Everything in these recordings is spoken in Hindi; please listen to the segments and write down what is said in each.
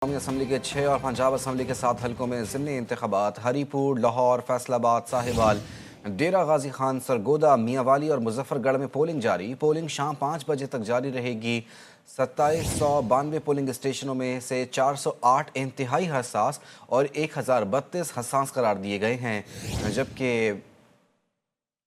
कौमी असम्बली के 6 और पंजाब असम्बली के 7 हलकों में ज़िमनी इंतखाबात हरीपुर, लाहौर, फैसलाबाद, साहिवाल, डेरा गाजी खान, सरगोदा, मियांवाली और मुजफ्फरगढ़ में पोलिंग जारी। पोलिंग शाम 5 बजे तक जारी रहेगी। 2792 पोलिंग स्टेशनों में से 408 इंतहाई हसास और 1032 हसास करार दिए गए हैं, जबकि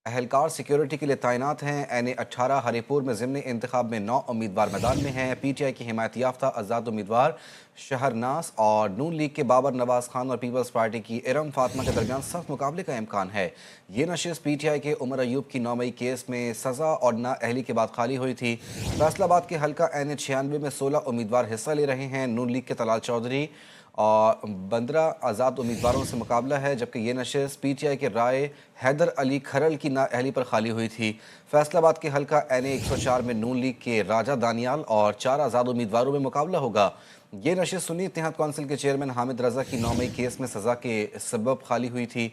अहलकार सिक्योरिटी के लिए तैनात हैं। NA-18 हरीपुर में ज़िमनी इंतखाब में 9 उम्मीदवार मैदान में हैं। PTI की हिमायत याफ्ता आज़ाद उम्मीदवार शहरनास और नून लीग के बाबर नवाज खान और पीपल्स पार्टी की इरम फातिमा के दरमियान सख्त मुकाबले का इम्कान है। ये नशिस्त PTI के उमर अयूब की 9 मई केस में सज़ा और नाअहली के बाद खाली हुई थी। फैसलाबाद के हल्का NA-96 में 16 उम्मीदवार हिस्सा ले रहे हैं। नून लीग के तलाल चौधरी और 15 आज़ाद उम्मीदवारों से मुकाबला है, जबकि ये नशिस्त PTI के राय हैदर अली खरल की नाअहली पर खाली हुई थी। फैसलाबाद के हल्का NA-104 में नून लीग के राजा दानियाल और 4 आज़ाद उम्मीदवारों में मुकाबला होगा। ये नशिस्त सुन्नी इत्तेहाद कौंसिल के चेयरमैन हामिद रजा की 9 मई केस में सज़ा के सबब खाली हुई थी।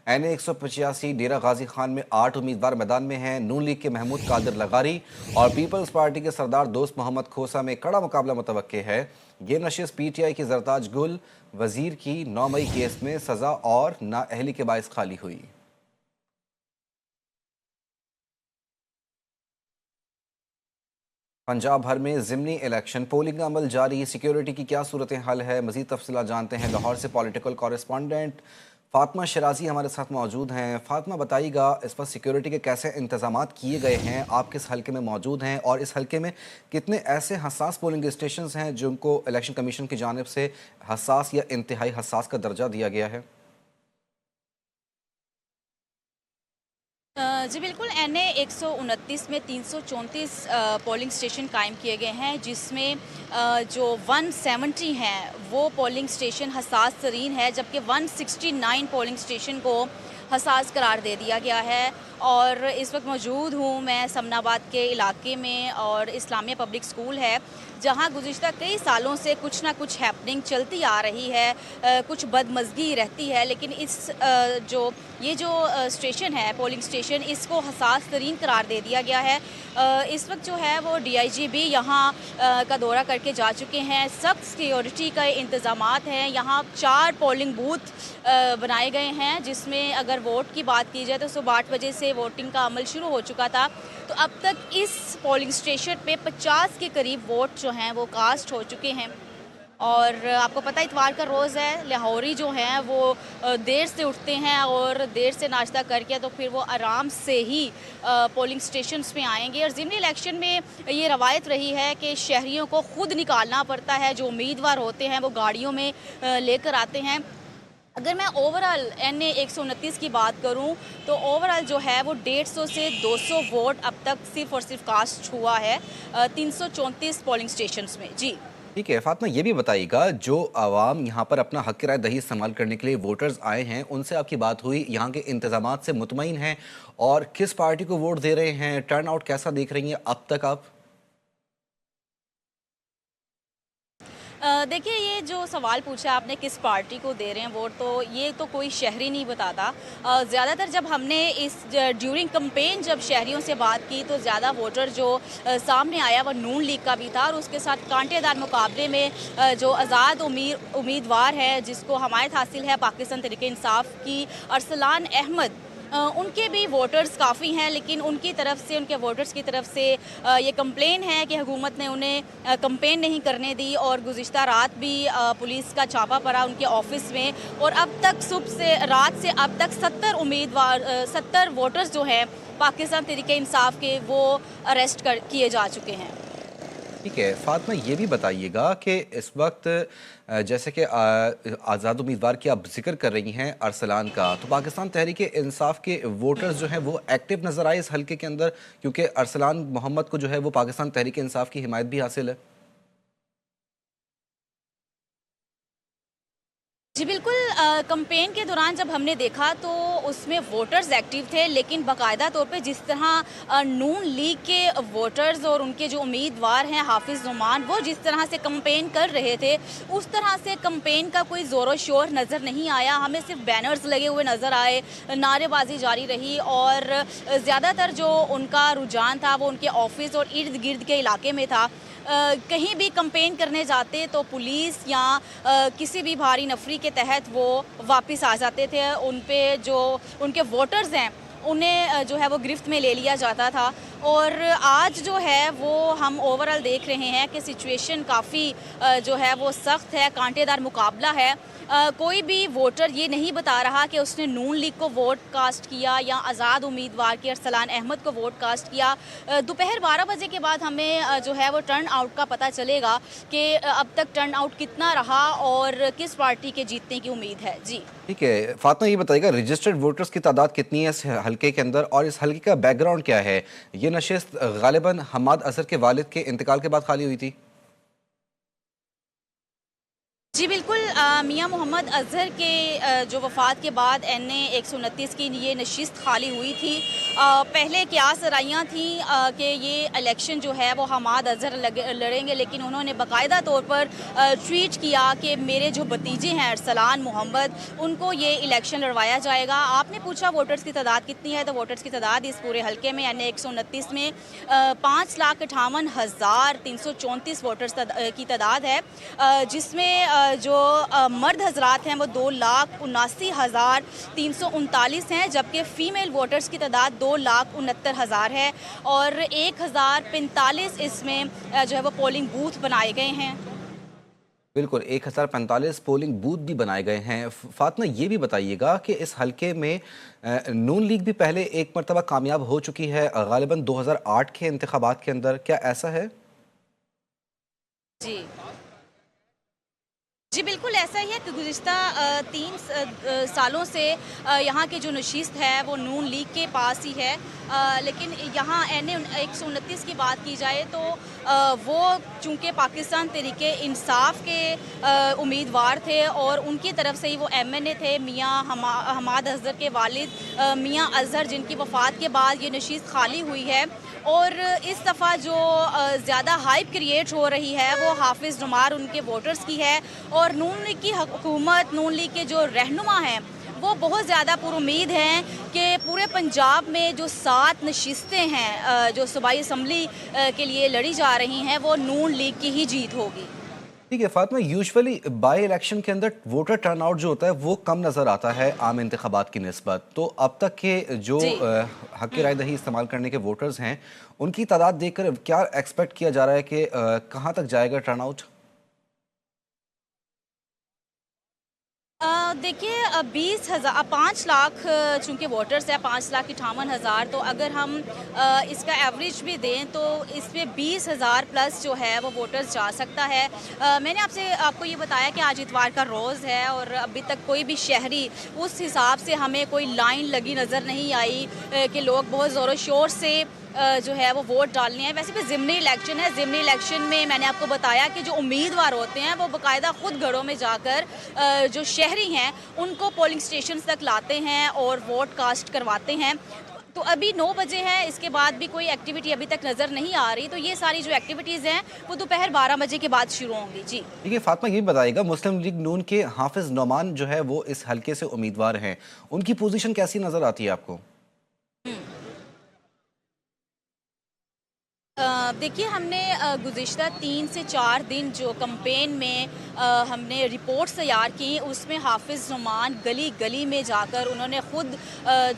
NA-185 डेरा गाजी खान में 8 उम्मीदवार मैदान में हैं। नून लीग के महमूद कादिर लगारी और पीपल्स पार्टी के सरदार दोस्त मोहम्मद खोसा में कड़ा मुकाबला मुतवक्के है। ये नशिस्त PTI की जरताज गुल वजीर की 9 मई केस में सज़ा और नाअहली के बायस खाली हुई। पंजाब भर में ज़िमनी इलेक्शन पोलिंग का अमल जारी। सिक्योरिटी की क्या सूरत हाल है, मज़ीद तफसीलात जानते हैं। लाहौर से पॉलिटिकल कॉरेस्पॉन्डेंट फातिमा शराजी हमारे साथ मौजूद हैं। फातिमा, बताइएगा इस पर सिक्योरिटी के कैसे इंतजामात किए गए हैं, आप किस हल्के में मौजूद हैं और इस हल्के में कितने ऐसे हसास पोलिंग स्टेशंस हैं जिनको इलेक्शन कमीशन की जानिब से हसास या इंतहाई हसास का दर्जा दिया गया है? जी बिल्कुल, NA-129 में 334 पोलिंग स्टेशन कायम किए गए हैं, जिसमें जो 170 हैं वो पोलिंग स्टेशन हसास तरीन है, जबकि 169 पोलिंग स्टेशन को हसास करार दे दिया गया है। और इस वक्त मौजूद हूँ मैं समनाबाद के इलाके में, और इस्लामिया पब्लिक स्कूल है जहाँ गुज़िश्ता कई सालों से कुछ ना कुछ हैपनिंग चलती आ रही है, कुछ बदमज़गी रहती है, लेकिन ये जो स्टेशन है, पोलिंग स्टेशन, इसको हसास तरीन करार दे दिया गया है। इस वक्त जो है वो DIG भी यहाँ का दौरा करके जा चुके हैं। सख्त सिक्योरिटी का इंतज़ामात हैं। यहाँ 4 पोलिंग बूथ बनाए गए हैं, जिसमें अगर वोट की बात की जाए तो सुबह 8 बजे से वोटिंग का अमल शुरू हो चुका था। तो अब तक इस पोलिंग स्टेशन पे 50 के करीब वोट जो हैं वो कास्ट हो चुके हैं। और आपको पता है इतवार का रोज़ है, लाहौरी जो हैं वो देर से उठते हैं और देर से नाश्ता करके तो फिर वो आराम से ही पोलिंग स्टेशंस में आएंगे। और ज़िमनी इलेक्शन में ये रवायत रही है कि शहरियों को ख़ुद निकालना पड़ता है, जो उम्मीदवार होते हैं वो गाड़ियों में लेकर आते हैं। अगर मैं ओवरऑल NA-129 की बात करूं तो ओवरऑल जो है वो 150 से 200 वोट अब तक सिर्फ़ और सिर्फ कास्ट हुआ है 334 पोलिंग स्टेशंस में। जी ठीक है फातिमा, ये भी बताइएगा जो आवाम यहाँ पर अपना हक राय दही इस्तेमाल करने के लिए वोटर्स आए हैं, उनसे आपकी बात हुई, यहाँ के इंतजामात से मुतमईन हैं और किस पार्टी को वोट दे रहे हैं, टर्न आउट कैसा देख रही हैं अब तक आप? देखिए, ये जो सवाल पूछा आपने किस पार्टी को दे रहे हैं वोट, तो ये तो कोई शहरी नहीं बताता। ज़्यादातर जब हमने इस ड्यूरिंग कैंपेन जब शहरियों से बात की तो ज़्यादा वोटर जो सामने आया वह नून लीग का भी था, और उसके साथ कांटेदार मुकाबले में जो आज़ाद उम्मीदवार है जिसको हमायत हासिल है पाकिस्तान तहरीक-ए-इंसाफ की, अरसलान अहमद, उनके भी वोटर्स काफ़ी हैं। लेकिन उनकी तरफ से, उनके वोटर्स की तरफ से ये कंप्लेन है कि हुकूमत ने उन्हें कंपेन नहीं करने दी, और गुज़िश्ता रात भी पुलिस का छापा पड़ा उनके ऑफिस में, और अब तक सुबह से रात से अब तक 70 वोटर्स जो हैं पाकिस्तान तहरीक-ए-इंसाफ के वो अरेस्ट किए जा चुके हैं। ठीक है फातिमा, ये भी बताइएगा कि इस वक्त जैसे कि आज़ाद उम्मीदवार की आप जिक्र कर रही हैं अरसलान का, तो पाकिस्तान तहरीक इंसाफ के वोटर्स जो हैं वो एक्टिव नज़र आए इस हल्के के अंदर, क्योंकि अरसलान मोहम्मद को जो है वो पाकिस्तान तहरीक इंसाफ की हिमायत भी हासिल है। जी बिल्कुल, कैंपेन के दौरान जब हमने देखा तो उसमें वोटर्स एक्टिव थे, लेकिन बाकायदा तौर पे जिस तरह नून लीग के वोटर्स और उनके जो उम्मीदवार हैं हाफिज़ नुमान, वो जिस तरह से कैंपेन कर रहे थे उस तरह से कैंपेन का कोई ज़ोर शोर नज़र नहीं आया। हमें सिर्फ बैनर्स लगे हुए नज़र आए, नारेबाजी जारी रही, और ज़्यादातर जो उनका रुझान था वो उनके ऑफिस और इर्द गिर्द के इलाके में था। कहीं भी कंपेन करने जाते तो पुलिस या किसी भी भारी नफरी के तहत वो वापस आ जाते थे। उन पे जो उनके वोटर्स हैं उन्हें जो है वो गिरफ्त में ले लिया जाता था। और आज जो है वो हम ओवरऑल देख रहे हैं कि सिचुएशन काफ़ी जो है वो सख्त है, कांटेदार मुकाबला है। कोई भी वोटर ये नहीं बता रहा कि उसने नून लीग को वोट कास्ट किया या आज़ाद उम्मीदवार के अरसलान अहमद को वोट कास्ट किया। दोपहर 12 बजे के बाद हमें जो है वो टर्न आउट का पता चलेगा कि अब तक टर्न आउट कितना रहा और किस पार्टी के जीतने की उम्मीद है। जी ठीक है फातिमा, ये बताइएगा रजिस्टर्ड वोटर्स की तादाद कितनी है इस हलके के अंदर और इस हलके का बैकग्राउंड क्या है? ये नशिस्त गालिबन हमाद अजहर के वालिद के इंतकाल के बाद खाली हुई थी। जी बिल्कुल, मियां मोहम्मद अजहर के जो वफ़ात के बाद NA 129 की ये नशिस्त खाली हुई थी। पहले क्यास राइयाँ थी कि ये इलेक्शन जो है वो हमाद अजहर लड़ेंगे, लेकिन उन्होंने बाकायदा तौर पर ट्वीट किया कि मेरे जो भतीजे हैं अरसलान मोहम्मद, उनको ये इलेक्शन लड़वाया जाएगा। आपने पूछा वोटर्स की तादाद कितनी है, तो वोटर्स की तादाद इस पूरे हलके में NA 129 में 5,58,334 वोटर्स की तादाद है, जिसमें जो मर्द हजरात हैं वो 2,79,339 हैं, जबकि फ़ीमेल वोटर्स की तादाद 2,69,000 है और 1,045 इसमें जो है वो पोलिंग बूथ बनाए गए हैं। बिल्कुल 1045 पोलिंग बूथ भी बनाए गए हैं। फातिमा, ये भी बताइएगा कि इस हलके में नून लीग भी पहले एक मरतबा कामयाब हो चुकी है गालिबन 2008 के इंतखाबात के अंदर, क्या ऐसा है? जी जी बिल्कुल ऐसा ही है कि गुज़िश्ता 3 सालों से यहाँ की जो नशिस्त है वो नून लीग के पास ही है। लेकिन यहाँ NA 129 की बात की जाए तो वो चूँकि पाकिस्तान तहरीके इंसाफ के उम्मीदवार थे और उनकी तरफ से ही वो MNA थे। मियाँ हमाद अजहर के वालिद मियाँ अजहर, जिनकी वफ़ात के बाद ये नशिस्त खाली हुई है। और इस दफ़ा जो ज़्यादा हाइप क्रिएट हो रही है वो हाफिज़ नुमार उनके वोटर्स की है और नून लीग की हुकूमत, नून लीग के जो रहनुमा हैं वो बहुत ज़्यादा पुरुमीद हैं कि पूरे पंजाब में जो 7 नशिस्तें हैं जो सूबाई असम्बली के लिए लड़ी जा रही हैं वो नून लीग की ही जीत होगी। ठीक है फातिमा, यूजुअली बाई इलेक्शन के अंदर वोटर टर्नआउट जो होता है वो कम नज़र आता है आम इंतखाबात की निस्बत। तो अब तक के जो हक़ राय दही इस्तेमाल करने के वोटर्स हैं उनकी तादाद देखकर क्या एक्सपेक्ट किया जा रहा है कि कहाँ तक जाएगा टर्नआउट? देखिए 5 लाख चूँकि वोटर्स है, 5,58,000, तो अगर हम इसका एवरेज भी दें तो इसमें 20,000 प्लस जो है वो वोटर्स जा सकता है। मैंने आपको ये बताया कि आज इतवार का रोज़ है और अभी तक कोई भी शहरी उस हिसाब से हमें कोई लाइन लगी नज़र नहीं आई कि लोग बहुत ज़ोरों शोर से जो है वो वोट डालने हैं। वैसे भी ज़िमनी इलेक्शन है। ज़िमनी इलेक्शन में मैंने आपको बताया कि जो उम्मीदवार होते हैं वो बाकायदा ख़ुद घरों में जाकर जो शहरी हैं उनको पोलिंग स्टेशन तक लाते हैं और वोट कास्ट करवाते हैं। तो अभी 9 बजे है, इसके बाद भी कोई एक्टिविटी अभी तक नज़र नहीं आ रही। तो ये सारी जो एक्टिविटीज़ हैं वो दोपहर 12 बजे के बाद शुरू होंगी। जी ठीक है फातिमा, ये बताइएगा मुस्लिम लीग नून के हाफिज़ नौमान जो है वो इस हलके से उम्मीदवार हैं, उनकी पोजीशन कैसी नज़र आती है आपको? देखिए हमने गुज़िश्ता 3 से 4 दिन जो कैंपेन में हमने रिपोर्ट्स तैयार की, उसमें हाफिज़ नुमान गली गली में जाकर उन्होंने ख़ुद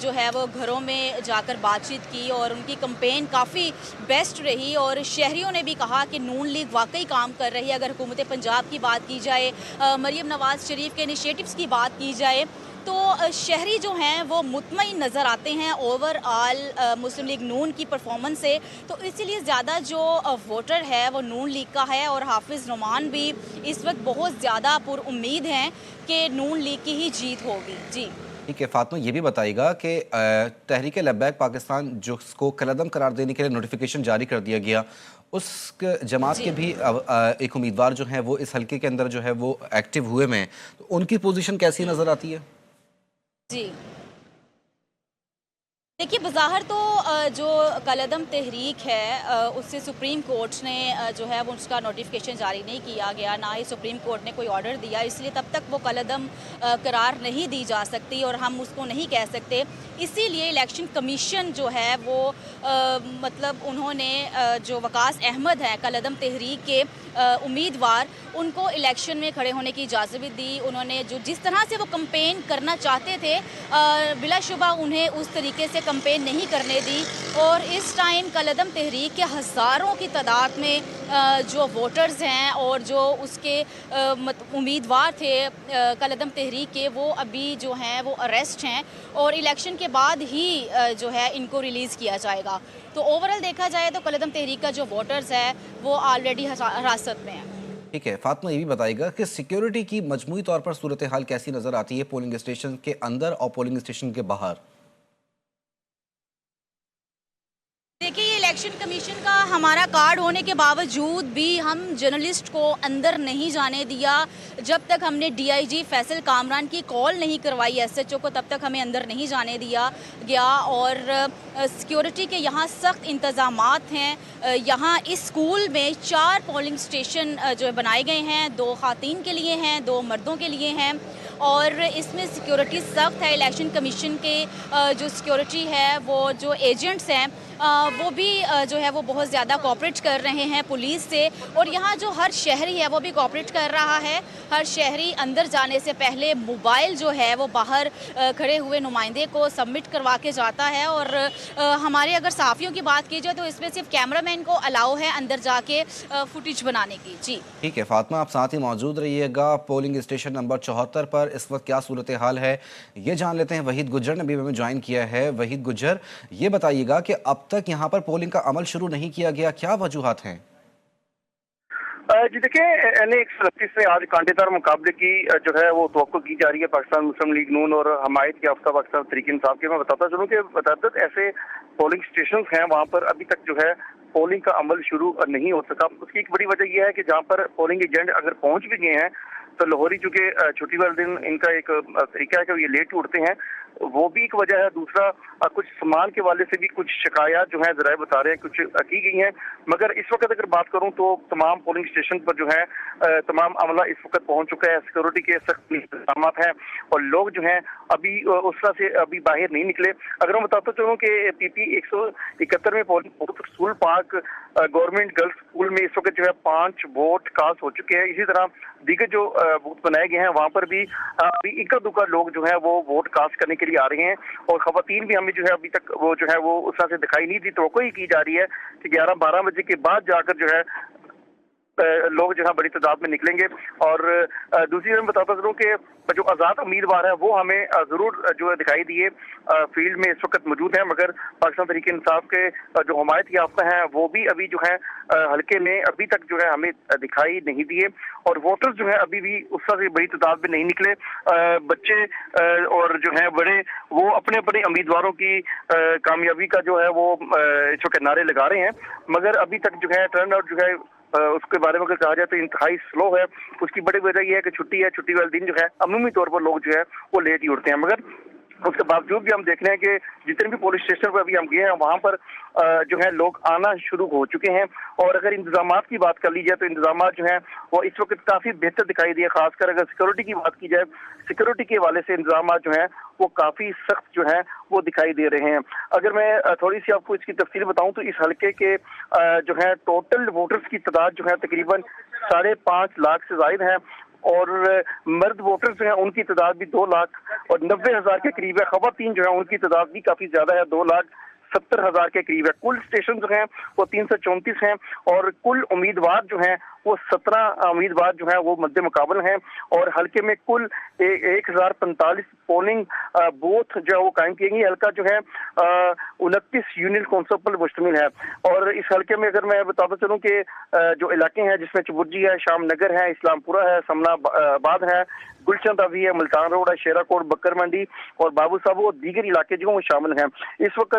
जो है वो घरों में जाकर बातचीत की और उनकी कैंपेन काफ़ी बेस्ट रही और शहरियों ने भी कहा कि नून लीग वाकई काम कर रही है। अगर हुकूमत पंजाब की बात की जाए, मरीम नवाज़ शरीफ के इनिशिएटिव्स की बात की जाए तो शहरी जो हैं वो मुतमईन नज़र आते हैं ओवरऑल मुस्लिम लीग नून की परफॉर्मेंस से। तो इसीलिए ज़्यादा जो वोटर है वो नून लीग का है और हाफिज़ नुमान भी इस वक्त बहुत ज़्यादा पुरुम्मीद हैं कि नून लीग की ही जीत होगी। जी ठीक है फातिमा, ये भी बताइएगा कि तहरीक लब्बैक पाकिस्तान जिसको कलअदम करार देने के लिए नोटिफिकेशन जारी कर दिया गया, उस जमात के भी एक उम्मीदवार जो हैं वो इस हलके के अंदर जो है वो एक्टिव हुए में, तो उनकी पोजीशन कैसी नज़र आती है? जी देखिए, बज़ाहिर तो जो कलअदम तहरीक है उससे सुप्रीम कोर्ट ने जो है वो उसका नोटिफिकेशन जारी नहीं किया गया, ना ही सुप्रीम कोर्ट ने कोई ऑर्डर दिया, इसलिए तब तक वो कलअदम करार नहीं दी जा सकती और हम उसको नहीं कह सकते। इसीलिए इलेक्शन कमीशन जो है वो मतलब उन्होंने जो वकास अहमद हैं कलअदम तहरीक के उम्मीदवार, उनको इलेक्शन में खड़े होने की इजाज़त भी दी। उन्होंने जो जिस तरह से वो कैंपेन करना चाहते थे बिलाशुबा उन्हें उस तरीके से कैंपेन नहीं करने दी और इस टाइम कलअदम तहरीक के हज़ारों की तादाद में जो वोटर्स हैं और जो उसके उम्मीदवार थे कलअदम तहरीक के, वो अभी जो हैं वो अरेस्ट हैं और इलेक्शन के बाद ही जो है इनको रिलीज़ किया जाएगा। तो ओवरऑल देखा जाए तो कलअदम तहरीक का जो वोटर्स है वो ऑलरेडी हिरासत में है। ठीक है, फातिमा ये भी बताइएगा कि सिक्योरिटी की मजमूई तौर पर सूरत हाल कैसी नजर आती है पोलिंग स्टेशन के अंदर और पोलिंग स्टेशन के बाहर? देखिए, ये इलेक्शन कमीशन का हमारा कार्ड होने के बावजूद भी हम जर्नलिस्ट को अंदर नहीं जाने दिया। जब तक हमने डीआईजी फैसल कामरान की कॉल नहीं करवाई एसएचओ को, तब तक हमें अंदर नहीं जाने दिया गया और सिक्योरिटी के यहाँ सख्त इंतज़ामात हैं। यहाँ इस स्कूल में 4 पोलिंग स्टेशन जो बनाए गए हैं, 2 ख़वातीन के लिए हैं, 2 मर्दों के लिए हैं और इसमें सिक्योरिटी सख्त है। इलेक्शन कमीशन के जो सिक्योरिटी है, वो जो एजेंट्स हैं वो भी जो है वो बहुत ज़्यादा कोऑपरेट कर रहे हैं पुलिस से और यहाँ जो हर शहरी है वो भी कोऑपरेट कर रहा है। हर शहरी अंदर जाने से पहले मोबाइल जो है वो बाहर खड़े हुए नुमाइंदे को सबमिट करवा के जाता है और हमारे अगर साफ़ियों की बात की जाए तो इसमें सिर्फ कैमरामैन को अलाउ है अंदर जाके फुटेज बनाने की। जी ठीक है फातिमा, आप साथ ही मौजूद रहिएगा। पोलिंग स्टेशन नंबर 74 पर इस वक्त क्या सूरत हाल है ये जान लेते हैं। वहीद गुज्जर ने भी हमें ज्वाइन किया है। वहीद गुज्जर, ये बताइएगा कि अब तक यहाँ पर पोलिंग का अमल शुरू नहीं किया गया, क्या वजूहात हैं? जी देखिए, NA-129 में आज कांटेदार मुकाबले की जो है वो तवक्को की जा रही है पाकिस्तान मुस्लिम लीग नून और हमायत के आफ्ताब पाकिस्तान तहरीक इंसाफ के। मैं बताता चलूँ कि मुतअद्दिद ऐसे पोलिंग स्टेशन हैं वहाँ पर अभी तक जो है पोलिंग का अमल शुरू नहीं हो सका। उसकी एक बड़ी वजह यह है कि जहाँ पर पोलिंग एजेंट अगर पहुँच भी गए हैं तो लाहौरी चूंकि छुट्टी वाले दिन इनका एक तरीका है कि ये लेट उठते हैं, वो भी एक वजह है। दूसरा, कुछ सामान के वाले से भी कुछ शिकायत जो है जराए बता रहे हैं कुछ की गई हैं। मगर इस वक्त अगर बात करूं तो तमाम पोलिंग स्टेशन पर जो है तमाम अमला इस वक्त पहुंच चुका है। सिक्योरिटी के सख्त इंतजाम हैं और लोग जो हैं अभी उस तरह से अभी बाहर नहीं निकले। अगर मैं बताता चलूँ कि PP 171 में polling school park government girls school में इस वक्त जो है 5 वोट कास्ट हो चुके हैं। इसी तरह दीगर जो बूथ बनाए गए हैं वहाँ पर भी अभी इक्का दुक्का लोग जो है वो वोट कास्ट करने के लिए आ रहे हैं और खवातीन भी हमें जो है अभी तक वो जो है वो उस तरह से दिखाई नहीं दी। तो ही की जा रही है कि 11-12 बजे के बाद जाकर जो है लोग जो है बड़ी तादाद में निकलेंगे। और दूसरी तरफ बताता चलूँ कि जो आज़ाद उम्मीदवार है वो हमें जरूर जो है दिखाई दिए फील्ड में इस वक्त मौजूद है, मगर पाकिस्तान तहरीक इंसाफ के जो हमायत याफ्ता हैं वो भी अभी जो है हल्के में अभी तक जो है हमें दिखाई नहीं दिए और वोटर्स जो है अभी भी उस तरह से बड़ी तादाद में नहीं निकले। बच्चे और जो है बड़े वो अपने अपने उम्मीदवारों की कामयाबी का जो है वो इस वक्त नारे लगा रहे हैं, मगर अभी तक जो है टर्न आउट जो है उसके बारे में अगर कहा जाए तो इंतहाई स्लो है। उसकी बड़ी वजह यह है कि छुट्टी है, छुट्टी वाले दिन जो है अमूमी तौर पर लोग जो है वो लेट ही उठते हैं। मगर उसके बावजूद भी हम देख रहे हैं कि जितने भी पुलिस स्टेशन पर अभी हम गए हैं वहाँ पर जो है लोग आना शुरू हो चुके हैं। और अगर इंतजामात की बात कर ली जाए तो इंतजामात जो है वो इस वक्त काफ़ी बेहतर दिखाई दिए। खासकर अगर सिक्योरिटी की बात की जाए, सिक्योरिटी के हवाले से इंतजामात जो हैं वो काफ़ी सख्त जो हैं वो दिखाई दे रहे हैं। अगर मैं थोड़ी सी आपको इसकी तफसील बताऊं तो इस हल्के के जो है टोटल वोटर्स की तादाद जो है तकरीबन 5.5 लाख से ज़ायद है और मर्द वोटर्स जो हैं उनकी तादाद भी 2,90,000 के करीब है। खवातीन जो है उनकी तादाद भी काफ़ी ज़्यादा है, 2,70,000 के करीब है। कुल स्टेशन जो हैं वो 334 हैं और कुल उम्मीदवार जो हैं वो 17 उम्मीदवार जो हैं वो मद्दे मुकाबल हैं और हल्के में कुल 1045 पोलिंग बूथ जो है वो कायम किए गए। हल्का जो है 29 यूनियन कौंसिल पर मुश्तमिल है और इस हल्के में अगर मैं बताता चलूँ कि जो इलाके हैं जिसमें चबुर्जी है, शाम नगर है, इस्लामपुरा है, समनाबाद है, गुलशन तवी है, मुल्तान रोड है, शेराकोट, बकर मंडी और बाबू साहब और दीगर इलाके जो वो शामिल हैं। इस वक्त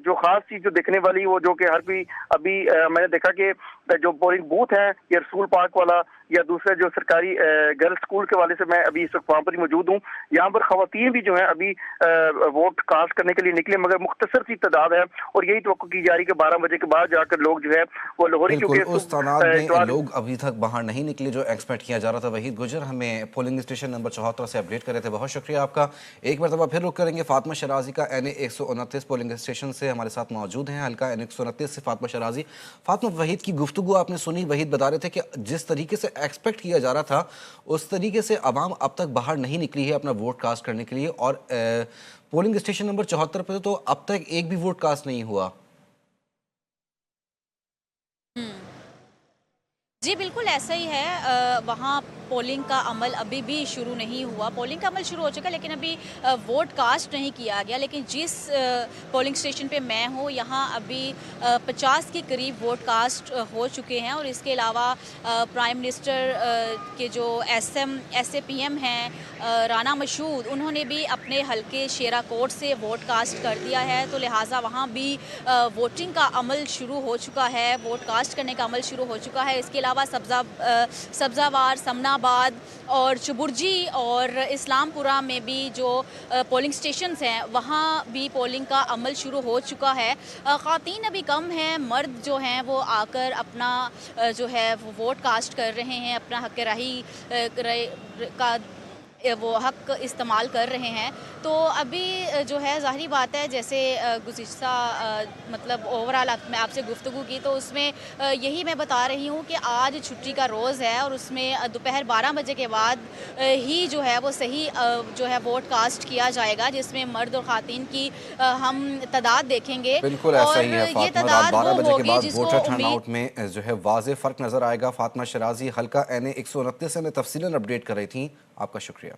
जो खास चीज जो देखने वाली वो जो कि हर कोई अभी मैंने देखा कि जो पोलिंग बूथ है ये रसूल पार्क वाला या दूसरे जो सरकारी गर्ल्स स्कूल के वाले से मैं अभी इस वक्त वहाँ पर ही मौजूद हूँ। यहाँ पर खवातीन भी जो है अभी वोट कास्ट करने के लिए निकले, मगर मुख्तसर सी तादाद है और यही तवक्को की जा रही है कि 12 बजे के बाद जाकर लोग जो है वो लाहौरी, बिल्कुल क्योंकि उस तादाद में लोग अभी तक बाहर नहीं निकले जो एक्सपेक्ट किया जा रहा था। वहीद गुजर हमें पोलिंग स्टेशन नंबर 74 से अपडेट कर रहे थे, बहुत शुक्रिया आपका। एक मरतबा फिर रुक करेंगे फातिमा शराजी का NA 129 पोलिंग स्टेशन से हमारे साथ मौजूद हैं हल्का NA 129 से फातिमा शराजी। फातिमा, वहीद की गुफ्तगू आपने सुनी, वहीद बता रहे थे कि जिस तरीके से एक्सपेक्ट किया जा रहा था उस तरीके से अवाम अब तक बाहर नहीं निकली है अपना वोट कास्ट करने के लिए, और पोलिंग स्टेशन नंबर 74 पर तो अब तक एक भी वोट कास्ट नहीं हुआ। जी बिल्कुल ऐसा ही है। वहाँ पोलिंग का अमल अभी भी शुरू नहीं हुआ। पोलिंग का अमल शुरू हो चुका है लेकिन अभी वोट कास्ट नहीं किया गया। लेकिन जिस पोलिंग स्टेशन पे मैं हूँ यहाँ अभी 50 के करीब वोट कास्ट हो चुके हैं। और इसके अलावा प्राइम मिनिस्टर के जो SAPM हैं राना मशहूद, उन्होंने भी अपने हल्के शेरा कोट से वोट कास्ट कर दिया है। तो लिहाजा वहाँ भी वोटिंग का अमल शुरू हो चुका है, वोट कास्ट करने का अमल शुरू हो चुका है। इसके अलावा सब्जावार, समनाबाद और चुबुर्जी और इस्लामपुरा में भी जो पोलिंग स्टेशंस हैं वहाँ भी पोलिंग का अमल शुरू हो चुका है। ख़वातीन अभी कम हैं, मर्द जो हैं वो आकर अपना जो है वो वोट कास्ट कर रहे हैं, अपना हक़ राही का वो हक इस्तेमाल कर रहे हैं। तो अभी जो है ज़ाहिरी बात है, जैसे गुज़िश्ता मतलब ओवरऑल मैं आपसे गुफ्तगू की तो उसमें यही मैं बता रही हूँ कि आज छुट्टी का रोज़ है और उसमें दोपहर 12 बजे के बाद ही जो है वो सही जो है वोट कास्ट किया जाएगा, जिसमें मर्द और ख़वातीन की हम तादाद देखेंगे। बिल्कुल ऐसा ही है फातिमा, रात 12 बजे के बाद वोटर टर्नआउट में जो है वाज़े फ़र्क नज़र आएगा। फातिमा शराजी हल्का NA 129 से हमें तफसीलन अपडेट कर रही थी, आपका शुक्रिया।